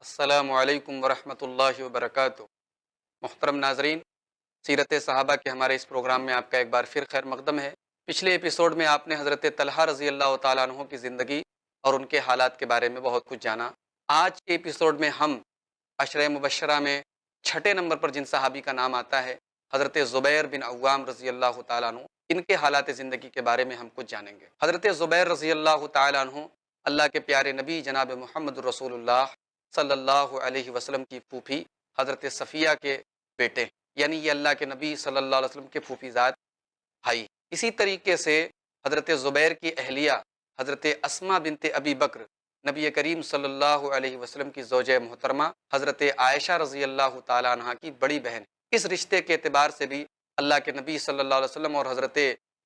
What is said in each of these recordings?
السلام علیکم ورحمۃ اللہ وبرکاتہ۔ محترم ناظرین، سیرت صحابہ کے ہمارے اس پروگرام میں آپ کا ایک بار پھر خیر مقدم ہے۔ پچھلے ایپیسوڈ میں آپ نے حضرت طلحہ رضی اللہ تعالیٰ عنہ کی زندگی اور ان کے حالات کے بارے میں بہت کچھ جانا۔ آج کے ایپیسوڈ میں ہم عشرہ مبشرہ میں چھٹے نمبر پر جن صحابی کا نام آتا ہے، حضرت زبیر بن عوام رضی اللہ تعالیٰ عنہ، ان کے حالات زندگی کے بارے میں ہم کچھ جانیں گے۔ حضرت زبیر رضی اللہ تعالیٰ عنہ اللہ کے پیارے نبی جناب محمد رسول اللہ صلی اللہ علیہ وسلم کی پھوپھی حضرت صفیہ کے بیٹے، یعنی یہ اللہ کے نبی صلی اللہ علیہ وسلم کے پھوپھی زاد بھائی۔ اسی طریقے سے حضرت زبیر کی اہلیہ حضرت اسما بنت ابی بکر، نبی کریم صلی اللہ علیہ وسلم کی زوجہ محترمہ حضرت عائشہ رضی اللہ تعالی عنہ کی بڑی بہن۔ اس رشتے کے اعتبار سے بھی اللہ کے نبی صلی اللہ علیہ وسلم اور حضرت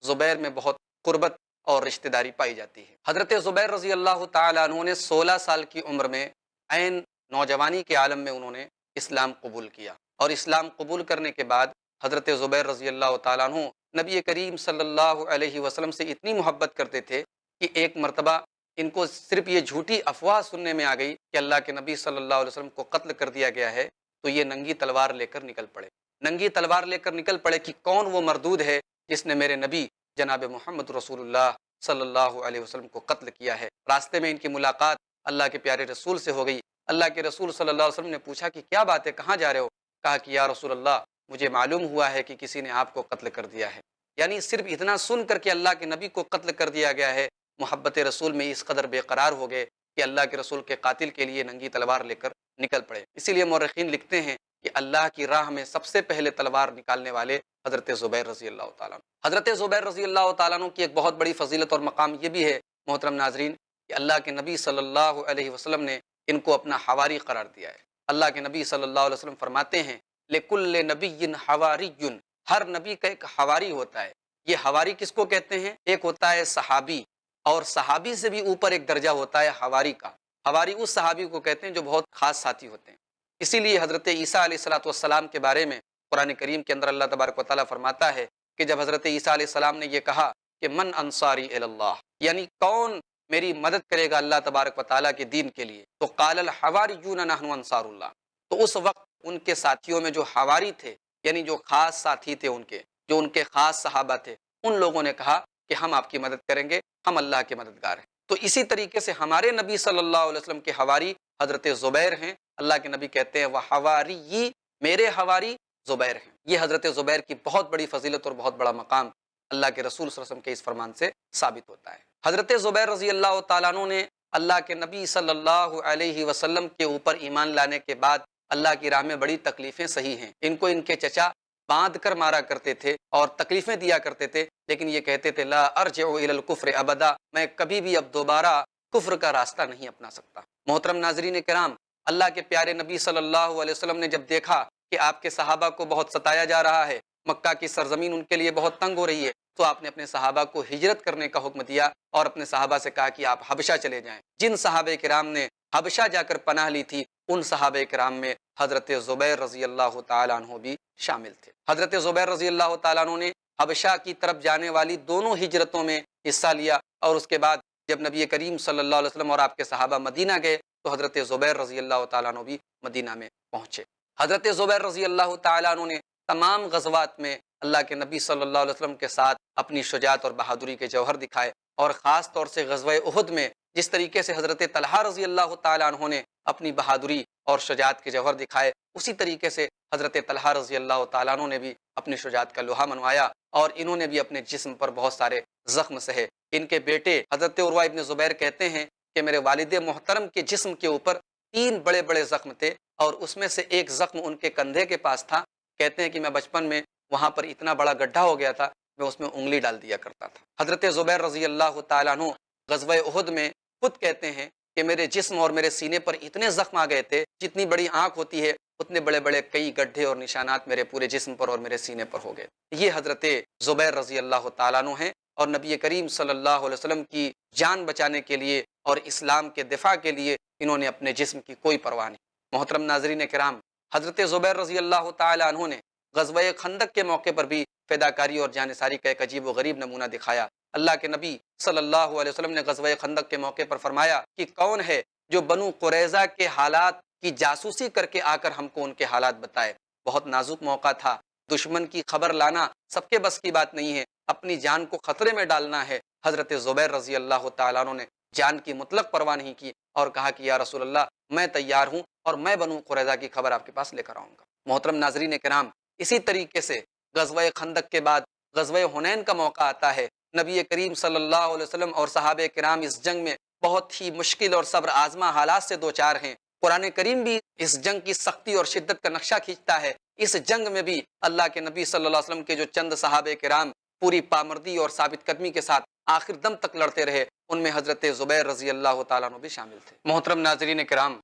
زبیر میں بہت قربت اور رشتہ داری پائی جاتی ہے۔ حضرت زبیر رضی اللہ تعالی عنہ نے 16 سال کی عمر میں عین نوجوانی کے عالم میں انہوں نے اسلام قبول کیا، اور اسلام قبول کرنے کے بعد حضرت زبیر رضی اللہ تعالیٰ عنہ نبی کریم صلی اللہ علیہ وسلم سے اتنی محبت کرتے تھے کہ ایک مرتبہ ان کو صرف یہ جھوٹی افواہ سننے میں آ گئی کہ اللہ کے نبی صلی اللہ علیہ وسلم کو قتل کر دیا گیا ہے، تو یہ ننگی تلوار لے کر نکل پڑے۔ ننگی تلوار لے کر نکل پڑے کہ کون وہ مردود ہے جس نے میرے نبی جناب محمد رسول اللہ صلی اللہ علیہ وسلم کو قتل کیا ہے۔ راستے میں ان کی ملاقات اللہ کے پیارے رسول سے ہو گئی۔ اللہ کے رسول صلی اللہ علیہ وسلم نے پوچھا کہ کیا بات ہے، کہاں جا رہے ہو؟ کہا کہ یا رسول اللہ، مجھے معلوم ہوا ہے کہ کسی نے آپ کو قتل کر دیا ہے۔ یعنی صرف اتنا سن کر کے اللہ کے نبی کو قتل کر دیا گیا ہے، محبت رسول میں اس قدر بے قرار ہو گئے کہ اللہ کے رسول کے قاتل کے لیے ننگی تلوار لے کر نکل پڑے۔ اسی لیے مورخین لکھتے ہیں کہ اللہ کی راہ میں سب سے پہلے تلوار نکالنے والے حضرت زبیر رضی اللہ تعالیٰ عنہ۔ حضرت زبیر رضی اللہ تعالیٰ عنہ کی ایک بہت بڑی فضیلت اور مقام یہ بھی ہے محترم ناظرین کہ اللہ کے نبی صلی اللہ علیہ وسلم نے ان کو اپنا حواری قرار دیا ہے۔ اللہ کے نبی صلی اللہ علیہ وسلم فرماتے ہیں لِكُلِّ نَبِيٍّ حَوَارِيٌّ، ہر نبی کا ایک حواری ہوتا ہے۔ یہ حواری کس کو کہتے ہیں؟ ایک ہوتا ہے صحابی، اور صحابی سے بھی اوپر ایک درجہ ہوتا ہے حواری کا۔ حواری اس صحابی کو کہتے ہیں جو بہت خاص ساتھی ہوتے ہیں۔ اسی لیے حضرت عیسیٰ علیہ الصلوۃ والسلام کے بارے میں قرآن کریم کے اندر اللہ تبارک و تعالیٰ فرماتا ہے کہ جب حضرت عیسیٰ علیہ السلام نے یہ کہا کہ من انصاری الی اللہ، یعنی کون میری مدد کرے گا اللہ تبارک و تعالیٰ کے دین کے لیے، تو قال الحواریون نحن انصار اللہ، تو اس وقت ان کے ساتھیوں میں جو حواری تھے، یعنی جو خاص ساتھی تھے ان کے، جو ان کے خاص صحابہ تھے، ان لوگوں نے کہا کہ ہم آپ کی مدد کریں گے، ہم اللہ کے مددگار ہیں۔ تو اسی طریقے سے ہمارے نبی صلی اللہ علیہ وسلم کے حواری حضرت زبیر ہیں۔ اللہ کے نبی کہتے ہیں وہ حواری، میرے حواری زبیر ہیں۔ یہ حضرت زبیر کی بہت بڑی فضیلت اور بہت بڑا مقام اللہ کے رسول صلی اللہ علیہ وسلم کے اس فرمان سے ثابت ہوتا ہے۔ حضرت زبیر رضی اللہ تعالیٰ عنہ نے اللہ کے نبی صلی اللہ علیہ وسلم کے اوپر ایمان لانے کے بعد اللہ کی راہ میں بڑی تکلیفیں سہی ہیں۔ ان کو ان کے چچا باندھ کر مارا کرتے تھے اور تکلیفیں دیا کرتے تھے، لیکن یہ کہتے تھے لا ارجع الی الکفر ابدا، میں کبھی بھی اب دوبارہ کفر کا راستہ نہیں اپنا سکتا۔ محترم ناظرین کرام، اللہ کے پیارے نبی صلی اللہ علیہ وسلم نے جب دیکھا کہ آپ کے صحابہ کو بہت ستایا جا رہا ہے، مکہ کی سرزمین ان کے لیے بہت تنگ ہو رہی ہے، تو آپ نے اپنے صحابہ کو ہجرت کرنے کا حکم دیا اور اپنے صحابہ سے کہا کہ آپ حبشہ چلے جائیں۔ جن صحابہ کرام نے حبشہ جا کر پناہ لی تھی، ان صحابہ کرام میں حضرت زبیر رضی اللہ تعالیٰ عنہ بھی شامل تھے۔ حضرت زبیر رضی اللہ تعالیٰ عنہ نے حبشہ کی طرف جانے والی دونوں ہجرتوں میں حصہ لیا، اور اس کے بعد جب نبی کریم صلی اللہ علیہ وسلم اور آپ کے صحابہ مدینہ گئے تو حضرت زبیر رضی اللہ تعالیٰ عنہ بھی مدینہ میں پہنچے۔ حضرت زبیر رضی اللہ تعالیٰ عنہ نے تمام غزوات میں اللہ کے نبی صلی اللہ علیہ وسلم کے ساتھ اپنی شجاعت اور بہادری کے جوہر دکھائے، اور خاص طور سے غزوہ احد میں جس طریقے سے حضرت طلحہ رضی اللہ تعالیٰ عنہ نے اپنی بہادری اور شجاعت کے جوہر دکھائے، اسی طریقے سے حضرت طلحہ رضی اللہ تعالیٰ عنہ نے بھی اپنی شجاعت کا لوہا منوایا، اور انہوں نے بھی اپنے جسم پر بہت سارے زخم سہے۔ ان کے بیٹے حضرت عروہ ابن زبیر کہتے ہیں کہ میرے والد محترم کے جسم کے اوپر 3 بڑے بڑے زخم تھے، اور اس میں سے ایک زخم ان کے کندھے کے پاس تھا۔ کہتے ہیں کہ میں بچپن میں وہاں پر اتنا بڑا گڈھا ہو گیا تھا، میں اس میں انگلی ڈال دیا کرتا تھا۔ حضرت زبیر رضی اللہ تعالیٰ عنہ غزوہ احد میں خود کہتے ہیں کہ میرے جسم اور میرے سینے پر اتنے زخم آ گئے تھے، جتنی بڑی آنکھ ہوتی ہے اتنے بڑے بڑے کئی گڈھے اور نشانات میرے پورے جسم پر اور میرے سینے پر ہو گئے۔ یہ حضرت زبیر رضی اللہ تعالیٰ عنہ ہیں، اور نبی کریم صلی اللہ علیہ وسلم کی جان بچانے کے لیے اور اسلام کے دفاع کے لیے انہوں نے اپنے جسم کی کوئی پرواہ نہیں۔ محترم ناظرین کرام، حضرت زبیر رضی اللہ تعالیٰ عنہ نے غزوہ خندق کے موقع پر بھی فداکاری اور جانثاری کا ایک عجیب و غریب نمونہ دکھایا۔ اللہ کے نبی صلی اللہ علیہ وسلم نے غزوہ خندق کے موقع پر فرمایا کہ کون ہے جو بنو قریظہ کے حالات کہ جاسوسی کر کے آ کر ہم کو ان کے حالات بتائے۔ بہت نازک موقع تھا، دشمن کی خبر لانا سب کے بس کی بات نہیں ہے، اپنی جان کو خطرے میں ڈالنا ہے۔ حضرت زبیر رضی اللہ تعالیٰ عنہ نے جان کی مطلق پرواہ نہیں کی اور کہا کہ یا رسول اللہ میں تیار ہوں اور میں بنو قریظہ کی خبر آپ کے پاس لے کر آؤں گا۔ محترم ناظرین کرام، اسی طریقے سے غزوہ خندق کے بعد غزوہ حنین کا موقع آتا ہے۔ نبی کریم صلی اللہ علیہ وسلم اور صحابہ کرام اس جنگ میں بہت ہی مشکل اور صبر آزما حالات سے دوچار ہیں۔ قرآن کریم بھی اس جنگ کی سختی اور شدت کا نقشہ کھینچتا ہے۔ اس جنگ میں بھی اللہ کے نبی صلی اللہ علیہ وسلم کے جو چند صحابہ کرام پوری پامردی اور ثابت قدمی کے ساتھ آخر دم تک لڑتے رہے، ان میں حضرت زبیر رضی اللہ تعالیٰ عنہ بھی شامل تھے۔ محترم ناظرین کرام،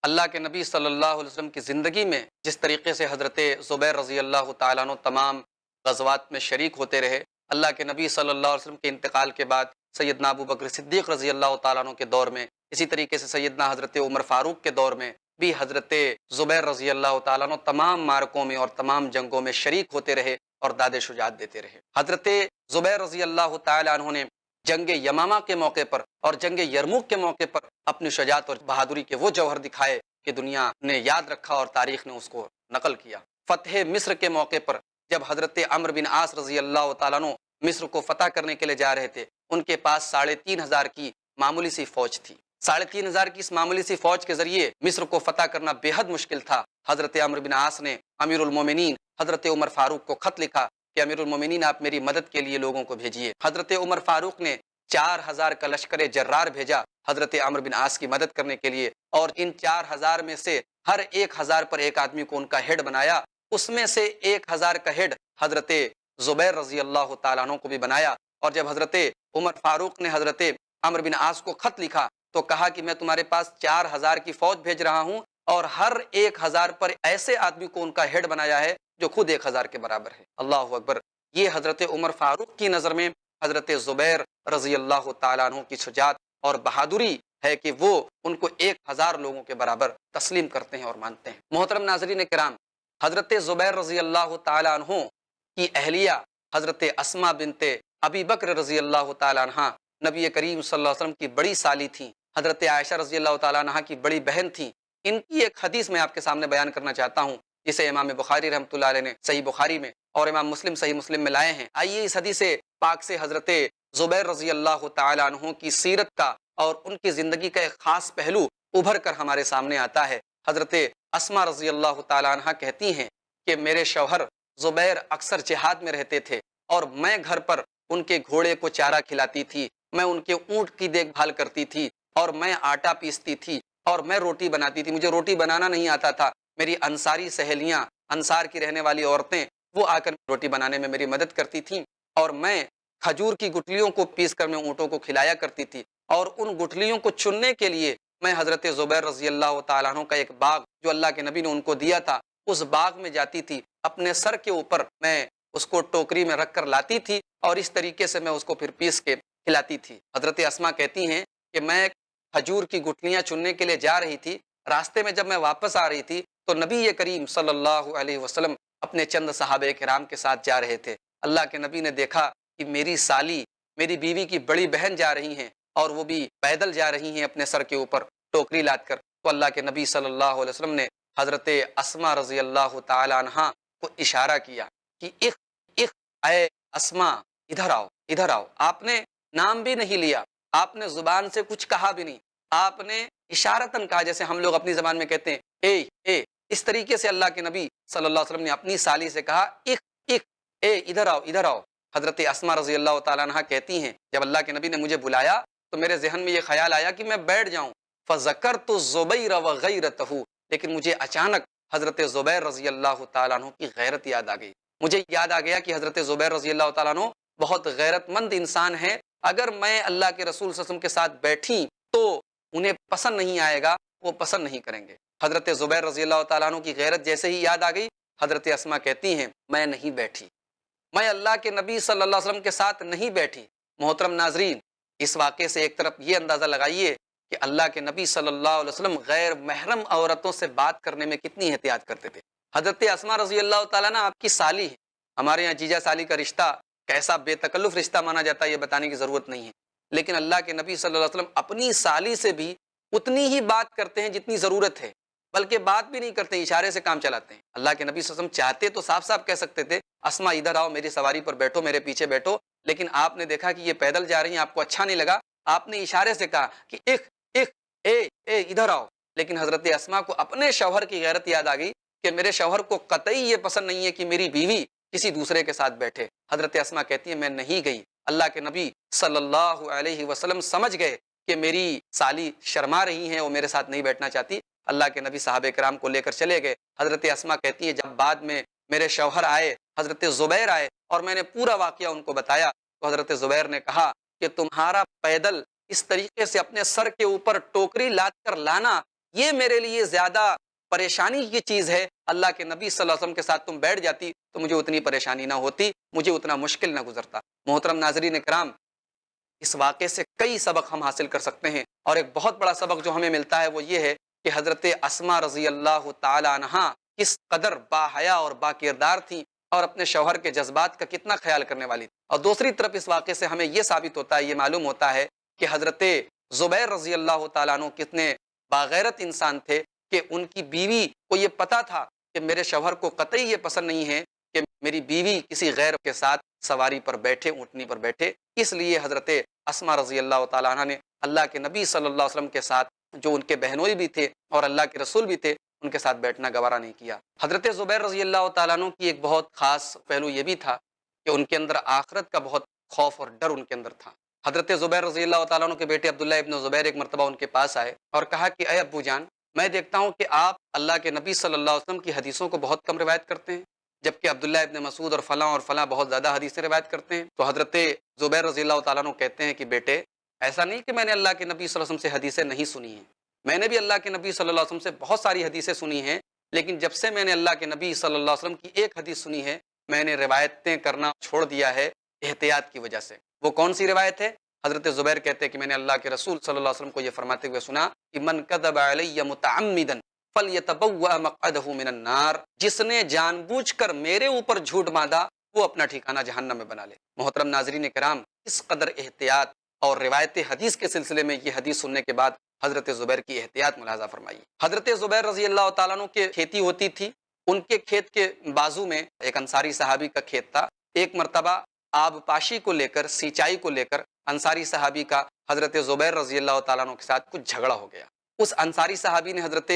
اللہ کے نبی صلی اللہ علیہ وسلم کی زندگی میں جس طریقے سے حضرت زبیر رضی اللہ تعالیٰ عنہ تمام غزوات میں شریک ہوتے رہے، اللہ کے نبی صلی اللہ علیہ وسلم کے انتقال کے بعد سیدنا ابو بکر صدیق رضی اللہ تعالیٰ عنہ کے دور میں، اسی طریقے سے سیدنا حضرت عمر فاروق کے دور میں بھی حضرت زبیر رضی اللہ تعالیٰ عنہ تمام مارکوں میں اور تمام جنگوں میں شریک ہوتے رہے اور داد شجاعت دیتے رہے۔ حضرت زبیر رضی اللہ تعالیٰ عنہ نے جنگ یمامہ کے موقع پر اور جنگ یرموک کے موقع پر اپنی شجاعت اور بہادری کے وہ جوہر دکھائے کہ دنیا نے یاد رکھا اور تاریخ نے اس کو نقل کیا۔ فتح مصر کے موقع پر جب حضرت عمرو بن عاص رضی اللہ تعالیٰ عنہ مصر کو فتح کرنے کے لیے جا رہے تھے، ان کے پاس 3,500 کی معمولی سی فوج تھی۔ 3,500 کی اس معمولی سی فوج کے ذریعے مصر کو فتح کرنا بے حد مشکل تھا۔ حضرت عمرو بن عاص نے امیر المومنین حضرت عمر فاروق کو خط لکھا کہ امیر المومنین آپ میری مدد کے لیے لوگوں کو بھیجیے۔ حضرت عمر فاروق نے 4,000 کا لشکر جرار بھیجا حضرت عمرو بن عاص کی مدد کرنے کے لیے، اور ان 4,000 میں سے ہر 1,000 پر ایک آدمی کو ان کا ہیڈ بنایا۔ اس میں سے 1,000 کا ہیڈ حضرت زبیر رضی اللہ تعالیٰ عنہ کو بھی بنایا۔ اور جب حضرت عمر فاروق نے حضرت عمرو بن عاص کو خط لکھا تو کہا کہ میں تمہارے پاس 4,000 کی فوج بھیج رہا ہوں، اور ہر 1,000 پر ایسے آدمی کو ان کا ہیڈ بنایا ہے جو خود 1,000 کے برابر ہے۔ اللہ اکبر! یہ حضرت عمر فاروق کی نظر میں حضرت زبیر رضی اللہ تعالیٰ عنہ کی شجاعت اور بہادری ہے کہ وہ ان کو 1,000 لوگوں کے برابر تسلیم کرتے ہیں اور مانتے ہیں۔ محترم ناظرین کرام، حضرت زبیر رضی اللہ تعالیٰ عنہ کی اہلیہ حضرت اسماء بنت ابی بکر رضی اللہ تعالیٰ عنہ نبی کریم صلی اللہ علیہ وسلم کی بڑی سالی تھیں، حضرت عائشہ رضی اللہ تعالیٰ عنہ کی بڑی بہن تھیں۔ ان کی ایک حدیث میں آپ کے سامنے بیان کرنا چاہتا ہوں، جسے امام بخاری رحمۃ اللہ علیہ نے صحیح بخاری میں اور امام مسلم صحیح مسلم میں لائے ہیں۔ آئیے اس حدیث پاک سے حضرت زبیر رضی اللہ تعالیٰ عنہ کی سیرت کا اور ان کی زندگی کا ایک خاص پہلو ابھر کر ہمارے سامنے آتا ہے۔ حضرت اسماء رضی اللہ تعالیٰ عنہ کہتی ہیں کہ میرے شوہر زبیر اکثر جہاد میں رہتے تھے اور میں گھر پر ان کے گھوڑے کو چارہ کھلاتی تھی، میں ان کے اونٹ کی دیکھ بھال کرتی تھی، اور میں آٹا پیستی تھی، اور میں روٹی بناتی تھی۔ مجھے روٹی بنانا نہیں آتا تھا، میری انصاری سہیلیاں، انصار کی رہنے والی عورتیں، وہ آ کر روٹی بنانے میں میری مدد کرتی تھیں، اور میں کھجور کی گٹلیوں کو پیس کر میں اونٹوں کو کھلایا کرتی تھی، اور ان گٹلیوں کو چننے کے لیے میں حضرت زبیر رضی اللہ تعالیٰ عنہ کا ایک باغ جو اللہ کے نبی نے ان کو دیا تھا، اس باغ میں جاتی تھی، اپنے سر کے اوپر میں اس کو ٹوکری میں رکھ کر لاتی تھی، اور اس طریقے سے میں اس کو پھر پیس کے کھلاتی تھی۔ حضرت اسماء کہتی ہیں کہ میں کھجور کی گٹلیاں چننے کے لیے جا رہی تھی، راستے میں جب میں واپس آ رہی تھی تو نبی کریم صلی اللہ علیہ وسلم اپنے چند صحابہ کرام کے ساتھ جا رہے تھے۔ اللہ کے نبی نے دیکھا کہ میری سالی، میری بیوی کی بڑی بہن جا رہی ہیں، اور وہ بھی پیدل جا رہی ہیں اپنے سر کے اوپر ٹوکری لاد کر، تو اللہ کے نبی صلی اللہ علیہ وسلم نے حضرت اسماء رضی اللہ تعالی عنہا کو اشارہ کیا کہ اے اسماء، ادھر آؤ، ادھر آؤ۔ آپ نے نام بھی نہیں لیا، آپ نے زبان سے کچھ کہا بھی نہیں، آپ نے اشارتاً کہا، جیسے ہم لوگ اپنی زبان میں کہتے ہیں اے۔ اس طریقے سے اللہ کے نبی صلی اللہ علیہ وسلم نے اپنی سالی سے کہا اے، ادھر آؤ، ادھر آؤ۔ حضرت اسماء رضی اللہ تعالیٰ عنہ کہتی ہیں جب اللہ کے نبی نے مجھے بلایا تو میرے ذہن میں یہ خیال آیا کہ میں بیٹھ جاؤں، فذکرت الزبیر وغیرتہ، لیکن مجھے اچانک حضرت زبیر رضی اللہ تعالیٰ عنہ کی غیرت یاد آ گئی۔ مجھے یاد آ گیا کہ حضرت زبیر رضی اللہ تعالیٰ عنہ بہت غیرت مند انسان ہے، اگر میں اللہ کے رسول صلی اللہ علیہ وسلم کے ساتھ بیٹھی تو انہیں پسند نہیں آئے گا، وہ پسند نہیں کریں گے۔ حضرت زبیر رضی اللہ تعالیٰ عنہ کی غیرت جیسے ہی یاد آ گئی، حضرت اسماء کہتی ہیں میں نہیں بیٹھی، میں اللہ کے نبی صلی اللہ علیہ وسلم کے ساتھ نہیں بیٹھی۔ محترم ناظرین، اس واقعے سے ایک طرف یہ اندازہ لگائیے کہ اللہ کے نبی صلی اللہ علیہ وسلم غیر محرم عورتوں سے بات کرنے میں کتنی احتیاط کرتے تھے۔ حضرت اسماء رضی اللہ تعالیٰ عنہ آپ کی سالی ہے، ہمارے یہاں جیجا سالی کا رشتہ کیسا بے تکلف رشتہ مانا جاتا ہے یہ بتانے کی ضرورت نہیں ہے، لیکن اللہ کے نبی صلی اللہ علیہ وسلم اپنی سالی سے بھی اتنی ہی بات کرتے ہیں جتنی ضرورت ہے۔ بلکہ بات بھی نہیں کرتے، اشارے سے کام چلاتے ہیں۔ اللہ کے نبی صلی اللہ علیہ وسلم چاہتے تو صاف صاف کہہ سکتے تھے اسما ادھر آؤ، میری سواری پر بیٹھو، میرے پیچھے بیٹھو، لیکن آپ نے دیکھا کہ یہ پیدل جا رہی ہیں، آپ کو اچھا نہیں لگا، آپ نے اشارے سے کہا کہ اخ اے ادھر آؤ۔ لیکن حضرت اسما کو اپنے شوہر کی غیرت یاد آ گئی کہ میرے شوہر کو قطعی یہ پسند نہیں ہے کہ میری بیوی کسی دوسرے کے ساتھ بیٹھے۔ حضرت اسما کہتی ہے میں نہیں گئی۔ اللہ کے نبی صلی اللہ علیہ وسلم سمجھ گئے کہ میری سالی شرما رہی ہیں، وہ میرے ساتھ نہیں بیٹھنا چاہتی۔ اللہ کے نبی صحابہ کرام کو لے کر چلے گئے۔ حضرت اسما کہتی ہے جب بعد میں میرے شوہر آئے، حضرت زبیر آئے، اور میں نے پورا واقعہ ان کو بتایا، تو حضرت زبیر نے کہا کہ تمہارا پیدل اس طریقے سے اپنے سر کے اوپر ٹوکری لاد کر لانا، یہ میرے لیے زیادہ پریشانی کی چیز ہے۔ اللہ کے نبی صلی اللہ علیہ وسلم کے ساتھ تم بیٹھ جاتی تو مجھے اتنی پریشانی نہ ہوتی، مجھے اتنا مشکل نہ گزرتا۔ محترم ناظرین کرام، اس واقعے سے کئی سبق ہم حاصل کر سکتے ہیں، اور ایک بہت بڑا سبق جو ہمیں ملتا ہے وہ یہ ہے کہ حضرت اسما رضی اللہ تعالی عنہا کس قدر باحیا اور با کردار تھیں، اور اپنے شوہر کے جذبات کا کتنا خیال کرنے والی تھی۔ اور دوسری طرف اس واقعے سے ہمیں یہ ثابت ہوتا ہے، یہ معلوم ہوتا ہے کہ حضرت زبیر رضی اللہ تعالیٰ عنہ کتنے باغیرت انسان تھے کہ ان کی بیوی کو یہ پتا تھا کہ میرے شوہر کو قطعی یہ پسند نہیں ہے کہ میری بیوی کسی غیر کے ساتھ سواری پر بیٹھے، اونٹنی پر بیٹھے۔ اس لیے حضرت اسما رضی اللہ تعالیٰ عنہ نے اللہ کے نبی صلی اللہ علیہ وسلم کے ساتھ، جو ان کے بہنوئی بھی تھے اور اللہ کے رسول بھی تھے، ان کے ساتھ بیٹھنا گوارا نہیں کیا۔ حضرت زبیر رضی اللہ تعالیٰ عنہ کی ایک بہت خاص پہلو یہ بھی تھا کہ ان کے اندر آخرت کا بہت خوف اور ڈر ان کے اندر تھا۔ حضرت زبیر رضی اللہ تعالیٰ عنہ کے بیٹے عبداللہ ابن زبیر ایک مرتبہ ان کے پاس آئے اور کہا کہ اے ابو جان، میں دیکھتا ہوں کہ آپ اللہ کے نبی صلی اللہ علیہ وسلم کی حدیثوں کو بہت کم روایت کرتے ہیں، جبکہ عبداللہ ابن مسعود اور فلاں بہت زیادہ حدیثیں روایت کرتے ہیں۔ تو حضرت زبیر رضی اللہ تعالیٰ عنہ کہتے ہیں کہ بیٹے، ایسا نہیں کہ میں نے اللہ کے نبی صلی اللہ علیہ وسلم سے حدیثیں نہیں سنی ہیں، میں نے بھی اللہ کے نبی صلی اللہ علیہ وسلم سے بہت ساری حدیثیں سنی ہیں، لیکن جب سے میں نے اللہ کے نبی صلی اللہ علیہ وسلم کی ایک حدیث سنی ہے، میں نے روایتیں کرنا چھوڑ دیا ہے احتیاط کی وجہ سے۔ وہ کون سی روایت ہے؟ حضرت زبیر کہتے ہیں کہ میں نے اللہ کے رسول صلی اللہ علیہ وسلم کو یہ فرماتے ہوئے سنا کہ من کذب علی متعمدا فلیتبوأ مقعدہ من النار، جس نے جان بوجھ کر میرے اوپر جھوٹ باندھا وہ اپنا ٹھکانہ جہنم میں بنا لے۔ محترم ناظرین کرام، اس قدر احتیاط اور روایت حدیث کے سلسلے میں یہ حدیث سننے کے بعد حضرت زبیر کی احتیاط ملاحظہ فرمائی۔ حضرت زبیر رضی اللہ تعالیٰ عنہ کے کھیتی ہوتی تھی، ان کے کھیت کے بازو میں ایک انصاری صحابی کا کھیت تھا۔ ایک مرتبہ آب پاشی کو لے کر، سینچائی کو لے کر انصاری صحابی کا حضرت زبیر رضی اللہ تعالیٰ عنہ کے ساتھ کچھ جھگڑا ہو گیا۔ اس انصاری صحابی نے حضرت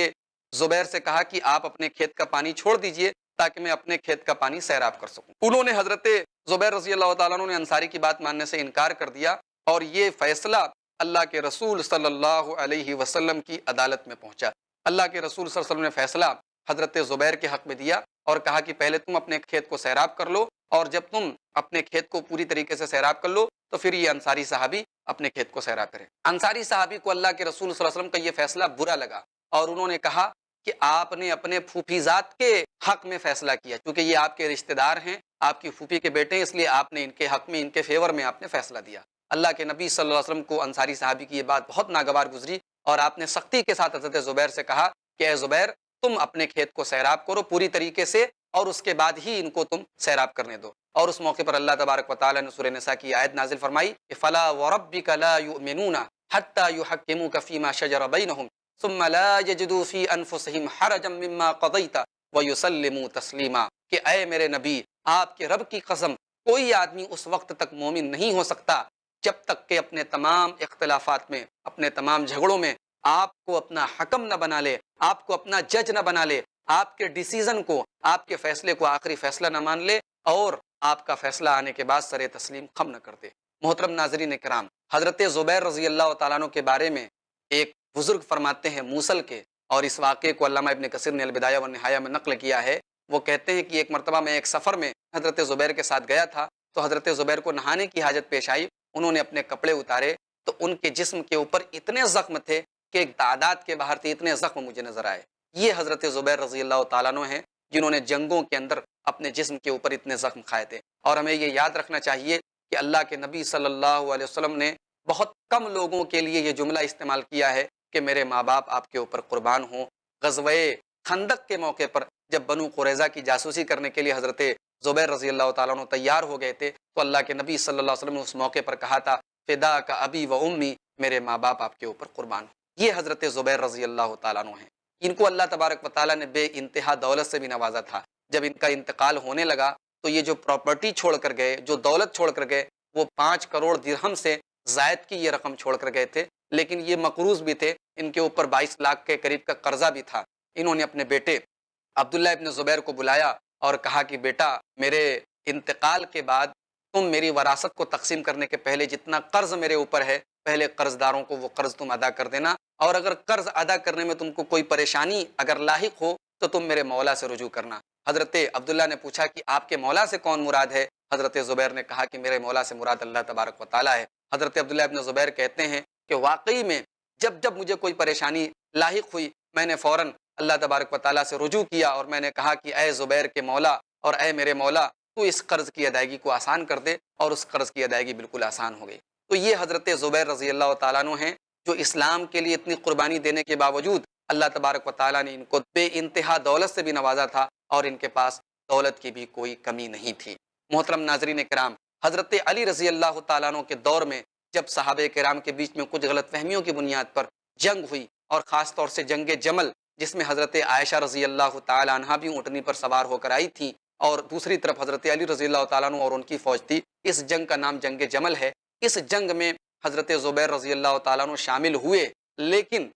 زبیر سے کہا کہ آپ اپنے کھیت کا پانی چھوڑ دیجئے تاکہ میں اپنے کھیت کا پانی سیراب کر سکوں۔ انہوں نے حضرت زبیر رضی اللہ تعالیٰ عنہ نے انصاری کی بات ماننے سے انکار کر دیا، اور یہ فیصلہ اللہ کے رسول صلی اللہ علیہ وسلم کی عدالت میں پہنچا۔ اللہ کے رسول صلی اللہ علیہ وسلم نے فیصلہ حضرت زبیر کے حق میں دیا اور کہا کہ پہلے تم اپنے کھیت کو سیراب کر لو، اور جب تم اپنے کھیت کو پوری طریقے سے سیراب کر لو تو پھر یہ انصاری صحابی اپنے کھیت کو سیراب کرے۔ انصاری صحابی کو اللہ کے رسول صلی اللہ علیہ وسلم کا یہ فیصلہ برا لگا، اور انہوں نے کہا کہ آپ نے اپنے پھوپھیزاد کے حق میں فیصلہ کیا، کیونکہ یہ آپ کے رشتہ دار ہیں، آپ کی پھوپھی کے بیٹے ہیں، اس لیے آپ نے ان کے حق میں، ان کے فیور میں آپ نے فیصلہ دیا۔ اللہ کے نبی صلی اللہ علیہ وسلم کو انصاری صحابی کی یہ بات بہت ناگوار گزری، اور آپ نے سختی کے ساتھ حضرت زبیر سے کہا کہ اے زبیر، تم اپنے کھیت کو سیراب کرو پوری طریقے سے، اور اس کے بعد ہی ان کو تم سیراب کرنے دو۔ اور اس موقع پر اللہ تبارک و تعالیٰ نے سورہ نساء کی آیت نازل فرمائی کہ فلا وربک لا یؤمنون حتی یحکموک فیما شجر بینہم ثم لا یجدوا فی انفسہم حرجا مما قضیت ویسلموا تسلیما، کہ اے میرے نبی، آپ کے رب کی قسم، کوئی آدمی اس وقت تک مومن نہیں ہو سکتا جب تک کہ اپنے تمام اختلافات میں، اپنے تمام جھگڑوں میں آپ کو اپنا حکم نہ بنا لے، آپ کو اپنا جج نہ بنا لے، آپ کے ڈیسیزن کو، آپ کے فیصلے کو آخری فیصلہ نہ مان لے، اور آپ کا فیصلہ آنے کے بعد سر تسلیم خم نہ کر دے۔ محترم ناظرین کرام، حضرت زبیر رضی اللہ تعالیٰ عنہ کے بارے میں ایک بزرگ فرماتے ہیں موصل کے، اور اس واقعے کو علامہ ابن کثیر نے البدایہ والنہایہ میں نقل کیا ہے۔ وہ کہتے ہیں کہ ایک مرتبہ میں ایک سفر میں حضرت زبیر کے ساتھ گیا تھا، تو حضرت زبیر کو نہانے کی حاجت پیش آئی، انہوں نے اپنے کپڑے اتارے تو ان کے جسم کے اوپر اتنے زخم تھے کہ ایک تعداد کے باہر تھے، اتنے زخم مجھے نظر آئے۔ یہ حضرت زبیر رضی اللہ تعالیٰ عنہ ہیں جنہوں نے جنگوں کے اندر اپنے جسم کے اوپر اتنے زخم کھائے تھے۔ اور ہمیں یہ یاد رکھنا چاہیے کہ اللہ کے نبی صلی اللہ علیہ وسلم نے بہت کم لوگوں کے لیے یہ جملہ استعمال کیا ہے کہ میرے ماں باپ آپ کے اوپر قربان ہوں۔ غزوہ خندق کے موقع پر جب بنو قریظہ کی جاسوسی کرنے کے لیے حضرت زبیر رضی اللہ تعالیٰ عنہ تیار ہو گئے تھے، تو اللہ کے نبی صلی اللہ علیہ وسلم نے اس موقع پر کہا تھا فدا کا ابی و امی، میرے ماں باپ آپ کے اوپر قربان ہوں۔ یہ حضرت زبیر رضی اللہ تعالیٰ عنہ ہیں۔ ان کو اللہ تبارک و تعالیٰ نے بے انتہا دولت سے بھی نوازا تھا۔ جب ان کا انتقال ہونے لگا تو یہ جو پراپرٹی چھوڑ کر گئے، جو دولت چھوڑ کر گئے، وہ 5 کروڑ درہم سے زائد کی یہ رقم چھوڑ کر گئے تھے، لیکن یہ مقروض بھی تھے، ان کے اوپر 22 لاکھ کے قریب کا قرضہ بھی تھا۔ انہوں نے اپنے بیٹے عبداللہ ابن زبیر کو بلایا اور کہا کہ بیٹا، میرے انتقال کے بعد تم میری وراثت کو تقسیم کرنے کے پہلے جتنا قرض میرے اوپر ہے، پہلے قرض داروں کو وہ قرض تم ادا کر دینا، اور اگر قرض ادا کرنے میں تم کو کوئی پریشانی اگر لاحق ہو تو تم میرے مولا سے رجوع کرنا۔ حضرت عبداللہ نے پوچھا کہ آپ کے مولا سے کون مراد ہے؟ حضرت زبیر نے کہا کہ میرے مولا سے مراد اللہ تبارک و تعالیٰ ہے۔ حضرت عبداللہ ابن زبیر کہتے ہیں کہ واقعی میں جب جب مجھے کوئی پریشانی لاحق ہوئی، میں نے فوراً اللہ تبارک و تعالیٰ سے رجوع کیا اور میں نے کہا کہ اے زبیر کے مولا اور اے میرے مولا، تو اس قرض کی ادائیگی کو آسان کر دے، اور اس قرض کی ادائیگی بالکل آسان ہو گئی۔ تو یہ حضرت زبیر رضی اللہ تعالیٰ عنہ ہیں، جو اسلام کے لیے اتنی قربانی دینے کے باوجود اللہ تبارک و تعالیٰ نے ان کو بے انتہا دولت سے بھی نوازا تھا، اور ان کے پاس دولت کی بھی کوئی کمی نہیں تھی۔ محترم ناظرین کرام، حضرت علی رضی اللہ تعالیٰ عنہ کے دور میں جب صحابہ کرام کے بیچ میں کچھ غلط فہمیوں کی بنیاد پر جنگ ہوئی، اور خاص طور سے جنگ جمل، جس میں حضرت عائشہ رضی اللہ تعالیٰ عنہ بھی اونٹنی پر سوار ہو کر آئی تھی، اور دوسری طرف حضرت علی رضی اللہ تعالیٰ عنہ اور ان کی فوج تھی، اس جنگ کا نام جنگ جمل ہے۔ اس جنگ میں حضرت زبیر رضی اللہ تعالیٰ عنہ شامل ہوئے، لیکن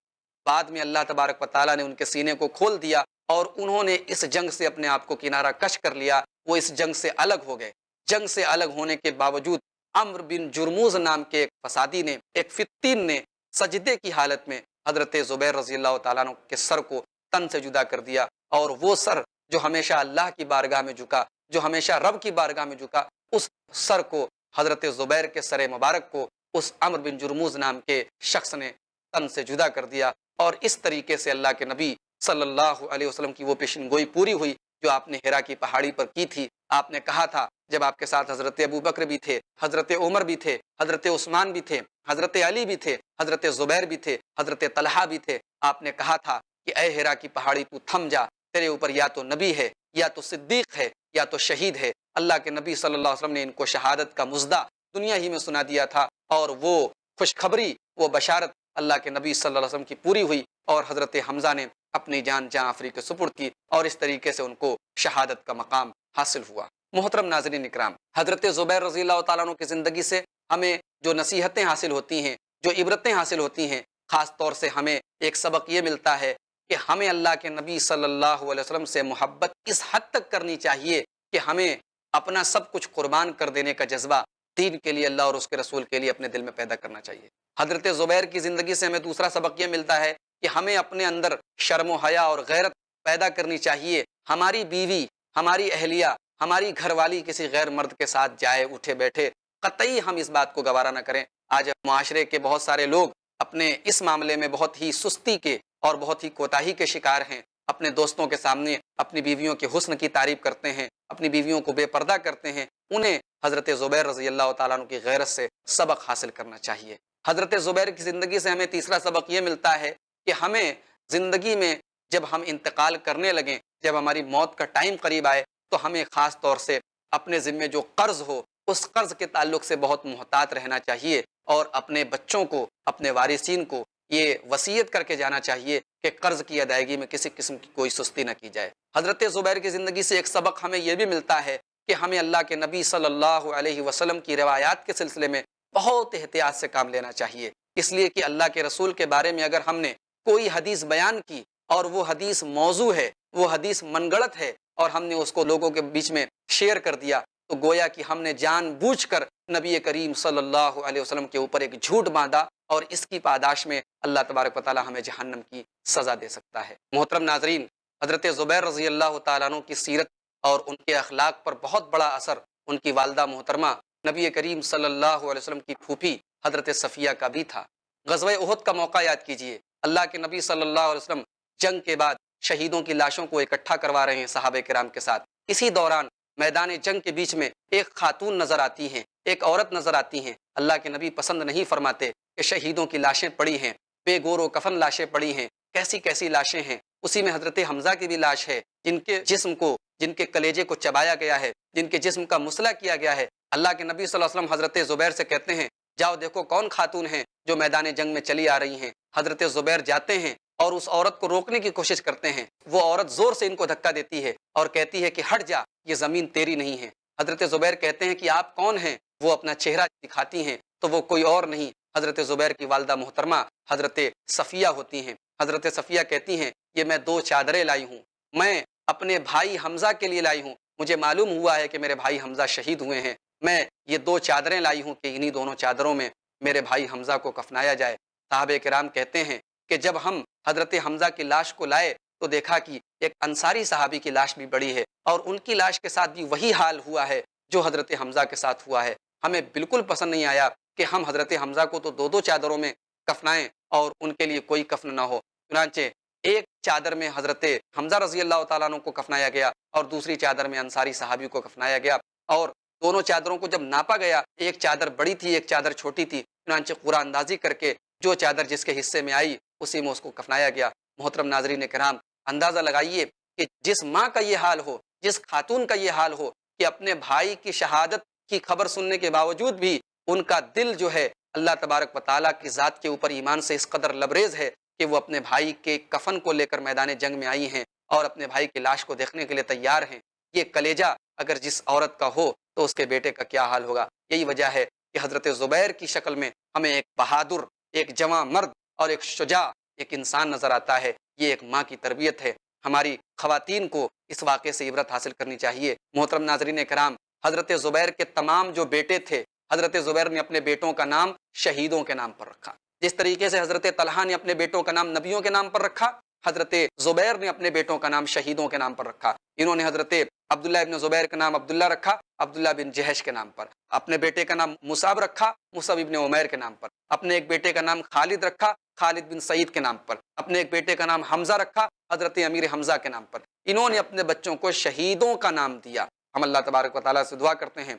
بعد میں اللہ تبارک و تعالیٰ نے ان کے سینے کو کھول دیا، اور انہوں نے اس جنگ سے اپنے آپ کو کنارہ کش کر لیا، وہ اس جنگ سے الگ ہو گئے۔ جنگ سے الگ ہونے کے باوجود عمرو بن جرموز نام کے ایک فسادی نے، ایک فتین نے، سجدے کی حالت میں حضرت زبیر رضی اللہ تعالیٰ عنہ کے سر کو تن سے جدا کر دیا، اور وہ سر جو ہمیشہ اللہ کی بارگاہ میں جھکا، جو ہمیشہ رب کی بارگاہ میں جھکا، اس سر کو، حضرت زبیر کے سر مبارک کو، اس عمرو بن جرموز نام کے شخص نے تن سے جدا کر دیا۔ اور اس طریقے سے اللہ کے نبی صلی اللہ علیہ وسلم کی وہ پیشن گوئی پوری ہوئی جو آپ نے حرا کی پہاڑی پر کی تھی۔ آپ نے کہا تھا، جب آپ کے ساتھ حضرت ابو بکر بھی تھے، حضرت عمر بھی تھے، حضرت عثمان بھی تھے، حضرت علی بھی تھے، حضرت زبیر بھی تھے، حضرت طلحہ بھی تھے، آپ نے کہا تھا کہ اے حرا کی پہاڑی تو تھم جا، تیرے اوپر یا تو نبی ہے، یا تو صدیق ہے، یا تو شہید ہے۔ اللہ کے نبی صلی اللہ علیہ وسلم نے ان کو شہادت کا مژدہ دنیا ہی میں سنا دیا تھا، اور وہ خوشخبری، وہ بشارت اللہ کے نبی صلی اللہ علیہ وسلم کی پوری ہوئی، اور حضرت حمزہ نے اپنی جان جہاں آفری کے سپرد کی، اور اس طریقے سے ان کو شہادت کا مقام حاصل ہوا۔ محترم ناظرین اکرام، حضرت زبیر رضی اللہ تعالیٰ عنہ کی زندگی سے ہمیں جو نصیحتیں حاصل ہوتی ہیں، جو عبرتیں حاصل ہوتی ہیں، خاص طور سے ہمیں ایک سبق یہ ملتا ہے کہ ہمیں اللہ کے نبی صلی اللہ علیہ وسلم سے محبت اس حد تک کرنی چاہیے کہ ہمیں اپنا سب کچھ قربان کر دینے کا جذبہ دین کے لیے، اللہ اور اس کے رسول کے لیے اپنے دل میں پیدا کرنا چاہیے۔ حضرت زبیر کی زندگی سے ہمیں دوسرا سبق یہ ملتا ہے کہ ہمیں اپنے اندر شرم و حیا اور غیرت پیدا کرنی چاہیے۔ ہماری بیوی، ہماری اہلیہ، ہماری گھر والی کسی غیر مرد کے ساتھ جائے اٹھے بیٹھے، قطعی ہم اس بات کو گوارا نہ کریں۔ آج معاشرے کے بہت سارے لوگ اپنے اس معاملے میں بہت ہی سستی کے اور بہت ہی کوتاہی کے شکار ہیں، اپنے دوستوں کے سامنے اپنی بیویوں کے حسن کی تعریف کرتے ہیں، اپنی بیویوں کو بے پردہ کرتے ہیں۔ انہیں حضرت زبیر رضی اللہ تعالیٰ عنہ کی غیرت سے سبق حاصل کرنا چاہیے۔ حضرت زبیر کی زندگی سے ہمیں تیسرا سبق یہ ملتا ہے کہ ہمیں زندگی میں جب ہم انتقال کرنے لگیں، جب ہماری موت کا ٹائم قریب آئے، تو ہمیں خاص طور سے اپنے ذمے جو قرض ہو، اس قرض کے تعلق سے بہت محتاط رہنا چاہیے، اور اپنے بچوں کو، اپنے وارثین کو یہ وصیت کر کے جانا چاہیے کہ قرض کی ادائیگی میں کسی قسم کی کوئی سستی نہ کی جائے۔ حضرت زبیر کی زندگی سے ایک سبق ہمیں یہ بھی ملتا ہے کہ ہمیں اللہ کے نبی صلی اللہ علیہ وسلم کی روایات کے سلسلے میں بہت احتیاط سے کام لینا چاہیے، اس لیے کہ اللہ کے رسول کے بارے میں اگر ہم نے کوئی حدیث بیان کی اور وہ حدیث موضوع ہے، وہ حدیث من گڑت ہے، اور ہم نے اس کو لوگوں کے بیچ میں شیئر کر دیا، تو گویا کہ ہم نے جان بوجھ کر نبی کریم صلی اللہ علیہ وسلم کے اوپر ایک جھوٹ باندھا، اور اس کی پاداش میں اللہ تبارک و تعالی ہمیں جہنم کی سزا دے سکتا ہے۔ محترم ناظرین، حضرت زبیر رضی اللہ تعالیٰ عنہ کی سیرت اور ان کے اخلاق پر بہت بڑا اثر ان کی والدہ محترمہ نبی کریم صلی اللہ علیہ وسلم کی پھوپھی حضرت صفیہ کا بھی تھا۔ غزوہ احد کا موقع یاد کیجئے، اللہ کے نبی صلی اللہ علیہ وسلم جنگ کے بعد شہیدوں کی لاشوں کو اکٹھا کروا رہے ہیں صحابہ کرام کے ساتھ۔ اسی دوران میدان جنگ کے بیچ میں ایک خاتون نظر آتی ہیں، ایک عورت نظر آتی ہیں۔ اللہ کے نبی پسند نہیں فرماتے کہ شہیدوں کی لاشیں پڑی ہیں، بے گور و کفن لاشیں پڑی ہیں، کیسی کیسی لاشیں ہیں۔ اسی میں حضرت حمزہ کی بھی لاش ہے، جن کے جسم کو، جن کے کلیجے کو چبایا گیا ہے، جن کے جسم کا مسئلہ کیا گیا ہے۔ اللہ کے نبی صلی اللہ علیہ وسلم حضرت زبیر سے کہتے ہیں، جاؤ دیکھو کون خاتون ہیں جو میدان جنگ میں چلی آ رہی ہیں۔ حضرت زبیر جاتے ہیں، اور اس عورت کو روکنے کی کوشش کرتے ہیں، وہ عورت زور سے ان کو دھکا دیتی ہے اور کہتی ہے کہ ہٹ جا، یہ زمین تیری نہیں ہے۔ حضرت زبیر کہتے ہیں کہ آپ کون ہیں؟ وہ اپنا چہرہ دکھاتی ہیں تو وہ کوئی اور نہیں، حضرت زبیر کی والدہ محترمہ حضرت صفیہ ہوتی ہیں۔ حضرت صفیہ کہتی ہیں یہ میں 2 چادریں لائی ہوں، میں اپنے بھائی حمزہ کے لیے لائی ہوں، مجھے معلوم ہوا ہے کہ میرے بھائی حمزہ شہید ہوئے ہیں، میں یہ 2 چادریں لائی ہوں کہ انہی دونوں چادروں میں میرے بھائی حمزہ کو کفنایا جائے۔ صحابہ کرام کہتے ہیں کہ جب ہم حضرت حمزہ کی لاش کو لائے تو دیکھا کہ ایک انصاری صحابی کی لاش بھی بڑی ہے اور ان کی لاش کے ساتھ بھی وہی حال ہوا ہے جو حضرت حمزہ کے ساتھ ہوا ہے۔ ہمیں بالکل پسند نہیں آیا کہ ہم حضرت حمزہ کو تو 2 چادروں میں کفنائیں اور ان کے لیے کوئی کفن نہ ہو، چنانچہ ایک چادر میں حضرت حمزہ رضی اللہ تعالیٰ عنہ کو کفنایا گیا اور دوسری چادر میں انصاری صحابی کو کفنایا گیا، اور دونوں چادروں کو جب ناپا گیا، ایک چادر بڑی تھی ایک چادر چھوٹی تھی، چنانچہ قرآن اندازی کر کے جو چادر جس کے حصے میں آئی اسی میں اس کو کفنایا گیا۔ محترم ناظرین کرام، اندازہ لگائیے کہ جس ماں کا یہ حال ہو، جس خاتون کا یہ حال ہو کہ اپنے بھائی کی شہادت کی خبر سننے کے باوجود بھی ان کا دل جو ہے اللہ تبارک و تعالیٰ کی ذات کے اوپر ایمان سے اس قدر لبریز ہے کہ وہ اپنے بھائی کے کفن کو لے کر میدان جنگ میں آئی ہیں اور اپنے بھائی کی لاش کو دیکھنے کے لیے تیار ہیں۔ یہ کلیجہ اگر جس عورت کا ہو تو اس کے بیٹے کا کیا حال ہوگا۔ یہی وجہ ہے کہ حضرت زبیر کی شکل میں ہمیں ایک بہادر، ایک جواں مرد اور ایک شجاع ایک انسان نظر آتا ہے۔ یہ ایک ماں کی تربیت ہے۔ ہماری خواتین کو اس واقعے سے عبرت حاصل کرنی چاہیے۔ محترم ناظرین کرام، حضرت زبیر کے تمام جو بیٹے تھے، حضرت زبیر نے اپنے بیٹوں کا نام شہیدوں کے نام پر رکھا۔ جس طریقے سے حضرت طلحہ نے اپنے بیٹوں کا نام نبیوں کے نام پر رکھا، حضرت زبیر نے اپنے بیٹوں کا نام شہیدوں کے نام پر رکھا۔ انہوں نے حضرت عبداللہ ابن زبیر کا نام عبداللہ رکھا، عبداللہ بن جہش کے نام پر۔ اپنے بیٹے کا نام مصعب رکھا، مصعب ابن عمیر کے نام پر۔ اپنے ایک بیٹے کا نام خالد رکھا، خالد بن سعید کے نام پر۔ اپنے ایک بیٹے کا نام حمزہ رکھا، حضرت امیر حمزہ کے نام پر۔ انہوں نے اپنے بچوں کو شہیدوں کا نام دیا۔ ہم اللہ تبارک و تعالیٰ سے دعا کرتے ہیں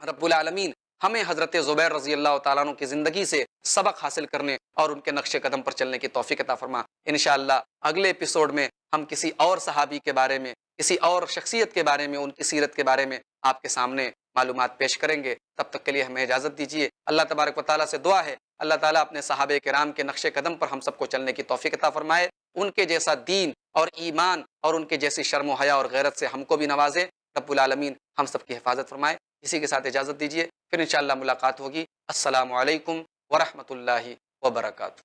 رب العالمین ہمیں حضرت زبیر رضی اللہ تعالیٰ عنہ کی زندگی سے سبق حاصل کرنے اور ان کے نقش قدم پر چلنے کی توفیق عطا فرما۔ انشاءاللہ اگلے ایپیسوڈ میں ہم کسی اور صحابی کے بارے میں، کسی اور شخصیت کے بارے میں، ان کی سیرت کے بارے میں آپ کے سامنے معلومات پیش کریں گے۔ تب تک کے لیے ہمیں اجازت دیجیے۔ اللہ تبارک و تعالیٰ سے دعا ہے اللہ تعالیٰ اپنے صحابہ کرام کے نقش قدم پر ہم سب کو چلنے کی توفیق عطا فرمائے، ان کے جیسا دین اور ایمان اور ان کے جیسی شرم و حیا اور غیرت سے ہم کو بھی نوازے۔ رب العالمین ہم سب کی حفاظت فرمائے۔ اسی کے ساتھ اجازت دیجیے، پھر انشاءاللہ ملاقات ہوگی۔ السلام علیکم ورحمۃ اللہ وبرکاتہ۔